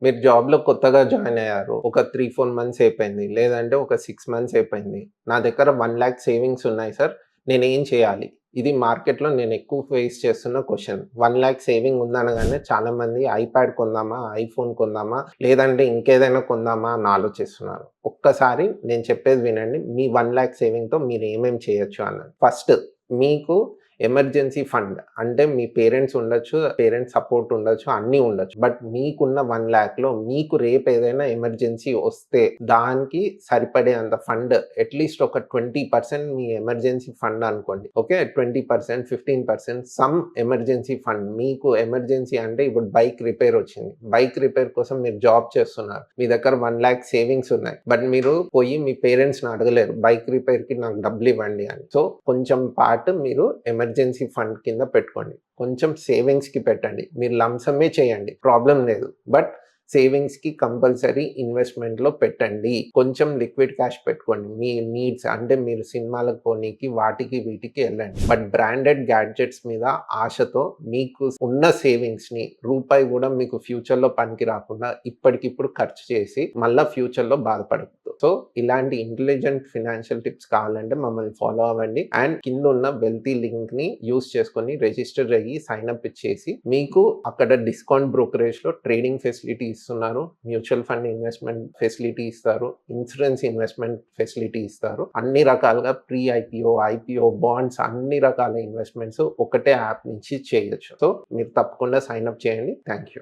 మీరు జాబ్‌లో కొత్తగా జాయిన్ అయ్యారు. ఒక 3, 4 మంత్స్ అయిపోయింది. లేదంటే ఒక 6 మంత్స్ అయిపోయింది. నా దగ్గర 1,00,000 సేవింగ్స్ ఉన్నాయి సార్. నేనేం చేయాలి? ఇది మార్కెట్‌లో నేను ఎక్కువ ఫేస్ చేస్తున్న క్వెషన్. 1,00,000 సేవింగ్ ఉందనగానే చాలామంది ఐప్యాడ్ కొందామా? ఐఫోన్ కొందామా? లేదంటే ఇంకేదైనా కొందామా? అని ఆలోచిస్తున్నారు. ఒక్కసారి నేను చెప్పేది వినండి. మీ 1,00,000 సేవింగ్‌తో మీరు ఏమేమి చేయొచ్చు అన్నది. ఫస్ట్ మీకు ఎమర్జెన్సీ ఫండ్ అంటే మీ పేరెంట్స్ ఉండొచ్చు, పేరెంట్స్ సపోర్ట్ ఉండొచ్చు, అన్నీ ఉండొచ్చు. బట్ మీకున్న 1,00,000లో మీకు రేపు ఏదైనా ఎమర్జెన్సీ వస్తే దానికి సరిపడేంత ఫండ్ అట్‌లీస్ట్ ఒక 20% మీ ఎమర్జెన్సీ ఫండ్ అనుకోండి. ఓకే. 20%, 15% some emergency fund. మీకు ఎమర్జెన్సీ అంటే ఇప్పుడు బైక్ రిపేర్ వచ్చింది. బైక్ రిపేర్ కోసం మీరు జాబ్ చేస్తున్నారు. మీ దగ్గర 1,00,000 సేవింగ్స్ ఉన్నాయి. బట్ మీరు పోయి మీ పేరెంట్స్‌ని అడగలేరు. బైక్ రిపేర్‌కి నాకు డబ్బులివ్వండి అని. సో, కొంచెం పార్ట్ మీరు ఎమర్జెన్సీ ఫండ్ కింద పెట్టుకోండి. కొంచెం సేవింగ్స్‌కి పెట్టండి. మీరు లంప్ సమ్మే చేయండి. ప్రాబ్లమ్ లేదు. బట్ సేవింగ్స్‌కి కంపల్సరీ ఇన్వెస్ట్‌మెంట్‌లో పెట్టండి. కొంచెం లిక్విడ్ క్యాష్ పెట్టుకోండి. మీ నీడ్స్ అంటే మీరు సినిమాలకు పోనీకి వాటికి వీటికి ఎళ్ళండి. బట్ బ్రాండెడ్ గ్యాడ్జెట్స్ మీద ఆశతో మీకు ఉన్న సేవింగ్స్‌ని రూపాయి గూడా మీకు ఫ్యూచర్‌లో పనికి రాకుండా ఇప్పటికిప్పుడు ఖర్చు చేసి మళ్ళా ఫ్యూచర్‌లో బాధపడొద్దు. సో, ఇలాంటి ఇంటెలిజెంట్ ఫినాన్షియల్ టిప్స్ కావాలంటే మమ్మల్ని ఫాలో అవ్వండి. అండ్ కిందున్న వెల్తీ లింక్‌ని యూజ్ చేసుకొని రిజిస్టర్ అయ్యి సైన్ అప్ ఇచ్చేసి మీకు అక్కడ డిస్కౌంట్ బ్రోకరేజ్‌లో ట్రేడింగ్ ఫెసిలిటీ ఇస్తున్నారు. మ్యూచువల్ ఫండ్ ఇన్వెస్ట్‌మెంట్ ఫెసిలిటీ ఇస్తారు. ఇన్సూరెన్స్ ఇన్వెస్ట్‌మెంట్ ఫెసిలిటీ ఇస్తారు. అన్ని రకాలుగా ప్రీ ఐపీఓ, ఐపీఓ, బాండ్స్ అన్ని రకాల ఇన్వెస్ట్‌మెంట్స్ ఒకటే యాప్ నుంచి చేయొచ్చు. సో, మీరు తప్పకుండా సైన్ అప్ చేయండి. Thank you.